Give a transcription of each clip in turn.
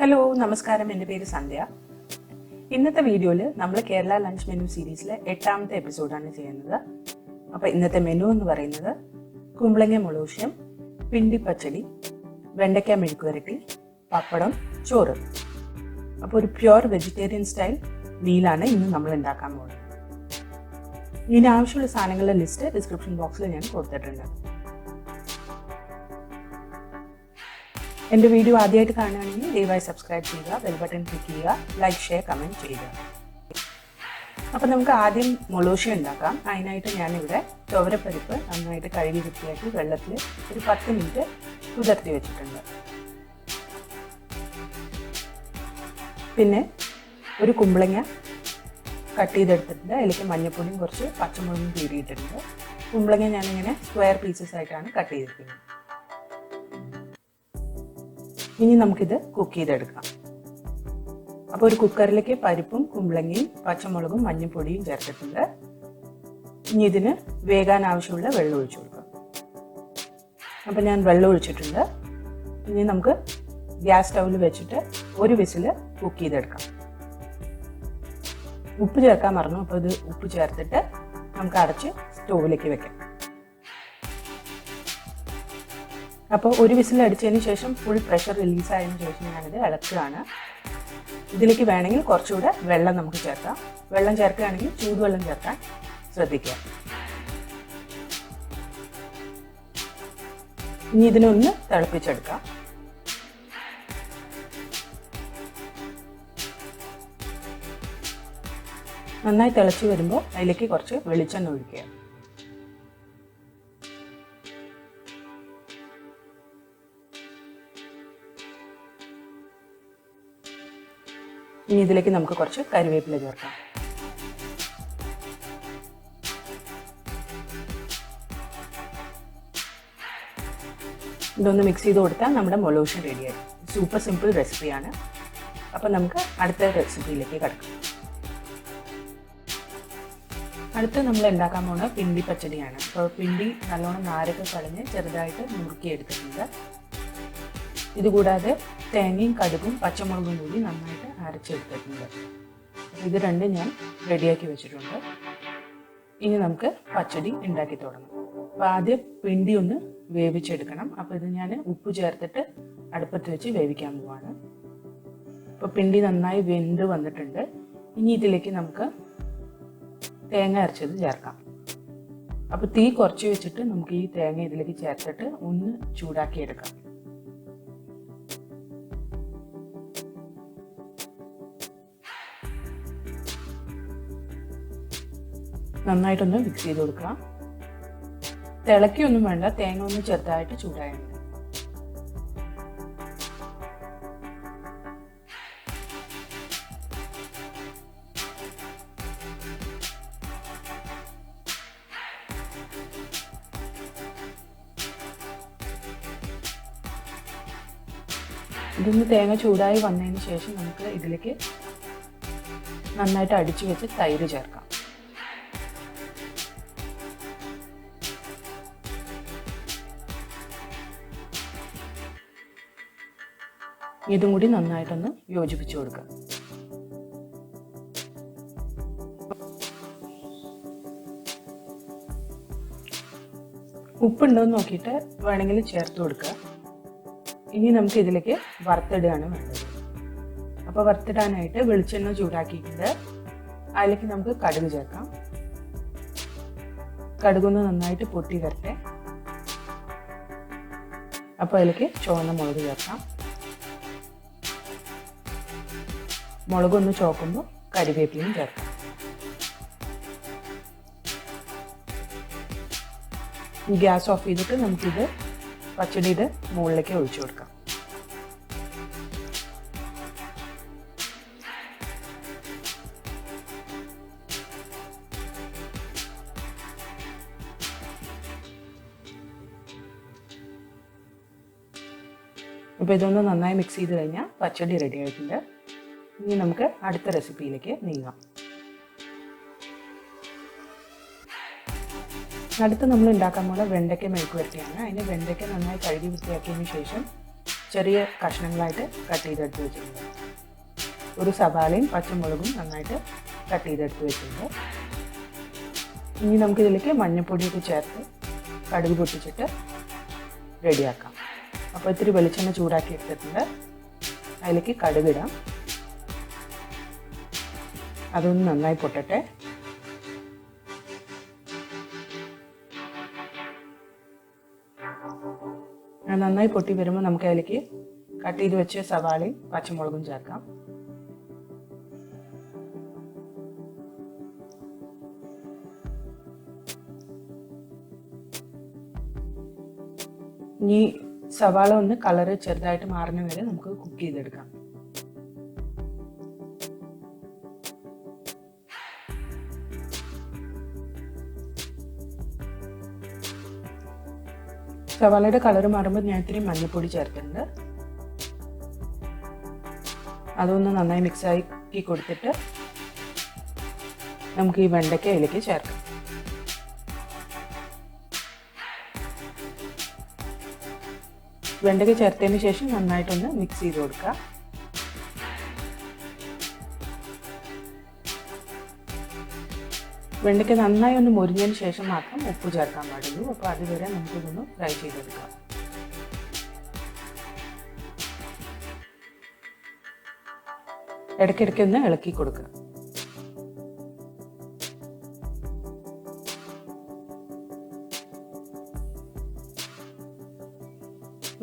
Hello നമസ്കാരം, എൻ്റെ പേര് സന്ധ്യ. ഇന്നത്തെ വീഡിയോയിൽ നമ്മൾ കേരള ലഞ്ച് മെനു സീരീസിലെ 8ാമത്തെ എപ്പിസോഡാണ് ചെയ്യുന്നത്. അപ്പോൾ ഇന്നത്തെ മെനു എന്ന് പറയുന്നത് കുമ്പളങ്ങ മുളകുശ്യം, പിണ്ടി പച്ചടി, വെണ്ടയ്ക്ക മെഴുക്കുവരട്ടി, പപ്പടം, ചോറ്. അപ്പോൾ ഒരു പ്യുവർ വെജിറ്റേറിയൻ സ്റ്റൈൽ മീലാണ് ഇന്ന് നമ്മൾ ഉണ്ടാക്കാൻ പോകുന്നത്. ഇതിന് ആവശ്യമുള്ള സാധനങ്ങളുടെ ലിസ്റ്റ് ഡിസ്ക്രിപ്ഷൻ ബോക്സിൽ ഞാൻ കൊടുത്തിട്ടുണ്ട്. എൻ്റെ വീഡിയോ ആദ്യമായിട്ട് കാണുകയാണെങ്കിൽ ദയവായി സബ്സ്ക്രൈബ് ചെയ്യുക, ബെൽ ബട്ടൺ ക്ലിക്ക് ചെയ്യുക, ലൈക്ക്, ഷെയർ, കമൻറ്റ് ചെയ്യുക. അപ്പോൾ നമുക്ക് ആദ്യം മുളകുശ്യം ഉണ്ടാക്കാം. അതിനായിട്ട് ഞാനിവിടെ തുവരപ്പരിപ്പ് നന്നായിട്ട് കഴുകി വൃത്തിയാക്കി വെള്ളത്തിൽ ഒരു 10 മിനിറ്റ് കുതിർത്തി വെച്ചിട്ടുണ്ട്. പിന്നെ ഒരു കുമ്പളങ്ങ കട്ട് ചെയ്തെടുത്തിട്ടുണ്ട്. അതിലേക്ക് മഞ്ഞൾപ്പൊടിയും കുറച്ച് പച്ചമുളകും കീറിയിട്ടുണ്ട്. കുമ്പളങ്ങ ഞാനിങ്ങനെ സ്ക്വയർ പീസസ് ആയിട്ടാണ് കട്ട് ചെയ്തിരിക്കുന്നത്. ഇനി നമുക്കിത് കുക്ക് ചെയ്തെടുക്കാം. അപ്പോൾ ഒരു കുക്കറിലേക്ക് പരിപ്പും കുമ്പളങ്ങയും പച്ചമുളകും മഞ്ഞൾപ്പൊടിയും ചേർത്തിട്ടുണ്ട്. ഇനി ഇതിന് വേകാൻ ആവശ്യമുള്ള വെള്ളം ഒഴിച്ചു കൊടുക്കാം. അപ്പോൾ ഞാൻ വെള്ളം ഒഴിച്ചിട്ടുണ്ട്. ഇനി നമുക്ക് ഗ്യാസ് സ്റ്റൗവിൽ വെച്ചിട്ട് ഒരു വിസിൽ കുക്ക് ചെയ്തെടുക്കാം. ഉപ്പ് ചേർക്കാൻ മറന്നു. അപ്പോൾ ഇത് ഉപ്പ് ചേർത്തിട്ട് നമുക്ക് അടച്ച് സ്റ്റൗവിലേക്ക് വെക്കാം. അപ്പോൾ ഒരു വിസിൽ അടിച്ചതിന് ശേഷം ഫുൾ പ്രഷർ റിലീസ് ആയതിനു ശേഷം ഞാനിത് ഇളക്കുകയാണ്. ഇതിലേക്ക് വേണമെങ്കിൽ കുറച്ചുകൂടെ വെള്ളം നമുക്ക് ചേർക്കാം. വെള്ളം ചേർക്കുകയാണെങ്കിൽ ചൂടുവെള്ളം ചേർക്കാൻ ശ്രദ്ധിക്കുക. ഇനി ഇതിനൊന്ന് തിളപ്പിച്ചെടുക്കാം. നന്നായി തിളച്ച് വരുമ്പോൾ അതിലേക്ക് കുറച്ച് വെളിച്ചെണ്ണ ഒഴിക്കുക. ഇനി ഇതിലേക്ക് നമുക്ക് കുറച്ച് കറിവേപ്പില ചേർക്കാം. ഇതൊന്ന് മിക്സ് ചെയ്ത് കൊടുത്താൽ നമ്മുടെ മുളകുശ്യം റെഡിയായി. സൂപ്പർ സിമ്പിൾ റെസിപ്പിയാണ്. അപ്പോൾ നമുക്ക് അടുത്ത റെസിപ്പിയിലേക്ക് കിടക്കാം. അടുത്ത് നമ്മൾ ഉണ്ടാക്കാൻ പോകുന്നത് പിണ്ടി പച്ചടിയാണ്. അപ്പോൾ പിണ്ടി നല്ലോണം നാരൊക്കെ കളഞ്ഞ് ചെറുതായിട്ട് നുറുക്കിയെടുത്തിട്ടുണ്ട്. ഇതുകൂടാതെ തേങ്ങയും കടുകും പച്ചമുളകും കൂടി നന്നായിട്ട് അരച്ചെടുത്തിട്ടുണ്ട്. ഇത് രണ്ടും ഞാൻ റെഡിയാക്കി വെച്ചിട്ടുണ്ട്. ഇനി നമുക്ക് പച്ചടി ഉണ്ടാക്കി തുടങ്ങാം. അപ്പോൾ ആദ്യം പിണ്ടി ഒന്ന് വേവിച്ചെടുക്കണം. അപ്പോൾ ഇത് ഞാൻ ഉപ്പ് ചേർത്തിട്ട് അടുപ്പത്ത് വെച്ച് വേവിക്കാൻ പോവാണ്. അപ്പോൾ പിണ്ടി നന്നായി വെന്ത് വന്നിട്ടുണ്ട്. ഇനി ഇതിലേക്ക് നമുക്ക് തേങ്ങ അരച്ചത് ചേർക്കാം. അപ്പോൾ തീ കുറച്ച് വെച്ചിട്ട് നമുക്ക് ഈ തേങ്ങ ഇതിലേക്ക് ചേർത്തിട്ട് ഒന്ന് ചൂടാക്കിയെടുക്കാം. നന്നായിട്ടൊന്ന് മിക്സ് ചെയ്ത് കൊടുക്കുക. തിളക്കിയൊന്നും വേണ്ട, തേങ്ങ ഒന്ന് ചെറുതായിട്ട് ചൂടായാൽ മതി. ഇതൊന്ന് തേങ്ങ ചൂടായി വന്നതിന് ശേഷം നമുക്ക് ഇതിലേക്ക് നന്നായിട്ട് അടിച്ചു വെച്ച് തൈര് ചേർക്കാം. ഇതും കൂടി നന്നായിട്ടൊന്ന് യോജിപ്പിച്ചു കൊടുക്കുക. ഉപ്പുണ്ടോയെന്ന് നോക്കിയിട്ട് വേണമെങ്കിൽ ചേർത്ത് കൊടുക്കുക. ഇനി നമുക്ക് ഇതിലേക്ക് വറുത്തിടുകയാണ് വേണ്ടത്. അപ്പോൾ വറുത്തിടാനായിട്ട് വെളിച്ചെണ്ണ ചൂടാക്കിയിട്ടുണ്ട്. അതിലേക്ക് നമുക്ക് കടുക് ചേർക്കാം. കടുകൊന്ന് നന്നായിട്ട് പൊട്ടി വരട്ടെ. അപ്പോൾ അതിലേക്ക് ചുവന്ന മുളക് ചേർക്കാം. മുളകൊന്ന് ചോക്കുമ്പോൾ കരിവേപ്പിലയും ചേർക്കാം. ഗ്യാസ് ഓഫ് ചെയ്തിട്ട് നമുക്കിത് പച്ചടിയുടെ മുകളിലേക്ക് ഒഴിച്ചു കൊടുക്കാം. അപ്പോൾ ഇതൊന്ന് നന്നായി മിക്സ് ചെയ്ത് കഴിഞ്ഞാൽ പച്ചടി റെഡി ആയിട്ടുണ്ട്. ഇനി നമുക്ക് അടുത്ത റെസിപ്പിയിലേക്ക് നീങ്ങാം. അടുത്ത് നമ്മൾ ഉണ്ടാക്കാൻ പോകുന്ന വെണ്ടയ്ക്ക മെഴുക്കുവരട്ടിയാണ്. അതിന് വെണ്ടയ്ക്ക നന്നായി കഴുകി വൃത്തിയാക്കിയതിന് ശേഷം ചെറിയ കഷ്ണങ്ങളായിട്ട് കട്ട് ചെയ്തെടുത്ത് വെച്ചിട്ടുണ്ട്. ഒരു സവാളയും പച്ചമുളകും നന്നായിട്ട് കട്ട് ചെയ്തെടുത്ത് വെച്ചിട്ടുണ്ട്. ഇനി നമുക്കിതിലേക്ക് മഞ്ഞൾപ്പൊടിയൊക്കെ ചേർത്ത് കടുക് പൊട്ടിച്ചിട്ട് റെഡിയാക്കാം. അപ്പോൾ ഇത്തിരി വെളിച്ചെണ്ണ ചൂടാക്കി എടുത്തിട്ടുണ്ട്. അതിലേക്ക് കടുകിടാം. അതൊന്ന് നന്നായി പൊട്ടട്ടെ. നന്നായി പൊട്ടി വരുമ്പോൾ നമുക്ക് അതിലേക്ക് കട്ട് ചെയ്ത് വെച്ച സവാളയും പച്ചമുളകും ചേർക്കാം. ഇനി സവാള ഒന്ന് കളറ് ചെറുതായിട്ട് മാറുന്ന വരെ നമുക്ക് കുക്ക് ചെയ്തെടുക്കാം. സവാളയുടെ കളർ മാറുമ്പോൾ ഞാൻ ഇത്തിരി മഞ്ഞൾപ്പൊടി ചേർത്തിട്ടുണ്ട്. അതൊന്ന് നന്നായി മിക്സ് ആക്കി കൊടുത്തിട്ട് നമുക്ക് ഈ വെണ്ടയ്ക്ക അതിലേക്ക് ചേർക്കാം. വെണ്ടയ്ക്ക ചേർത്തതിന് ശേഷം നന്നായിട്ടൊന്ന് മിക്സ് ചെയ്ത് കൊടുക്കുക. വെണ്ടയ്ക്ക നന്നായി ഒന്ന് മുരിഞ്ഞതിന് ശേഷം മാത്രം ഉപ്പ് ചേർക്കാൻ പാടുള്ളൂ. അപ്പോൾ അതുവരെ നമുക്കിതൊന്ന് ഫ്രൈ ചെയ്തെടുക്കാം. ഇടയ്ക്കിടയ്ക്ക് ഒന്ന് ഇളക്കി കൊടുക്കുക.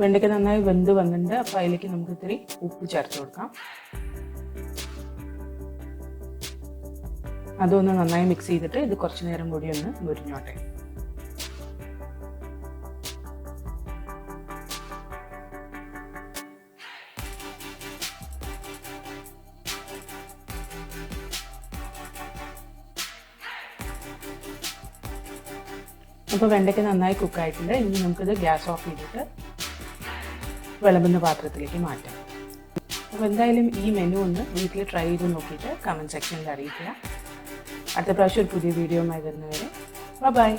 വെണ്ടയ്ക്ക നന്നായി വെന്ത് വന്നിട്ടുണ്ട്. അപ്പോൾ അതിലേക്ക് നമുക്ക് ഇത്തിരി ഉപ്പ് ചേർത്ത് കൊടുക്കാം. അതൊന്ന് നന്നായി മിക്സ് ചെയ്തിട്ട് ഇത് കുറച്ച് നേരം കൂടി ഒന്ന് മുരിഞ്ഞോട്ടെ. അപ്പോൾ വെണ്ടയ്ക്ക നന്നായി കുക്കായിട്ടുണ്ട്. ഇനി നമുക്കിത് ഗ്യാസ് ഓഫ് ചെയ്തിട്ട് വിളമ്പുന്ന പാത്രത്തിലേക്ക് മാറ്റാം. അപ്പോൾ എന്തായാലും ഈ മെനു ഒന്ന് വീട്ടിൽ ട്രൈ ചെയ്ത് നോക്കിയിട്ട് കമൻറ്റ് സെക്ഷനിൽ അറിയിക്കുക. അടുത്ത പ്രാവശ്യം ഒരു പുതിയ വീഡിയോയുമായി വരുന്നവരെ ബൈ.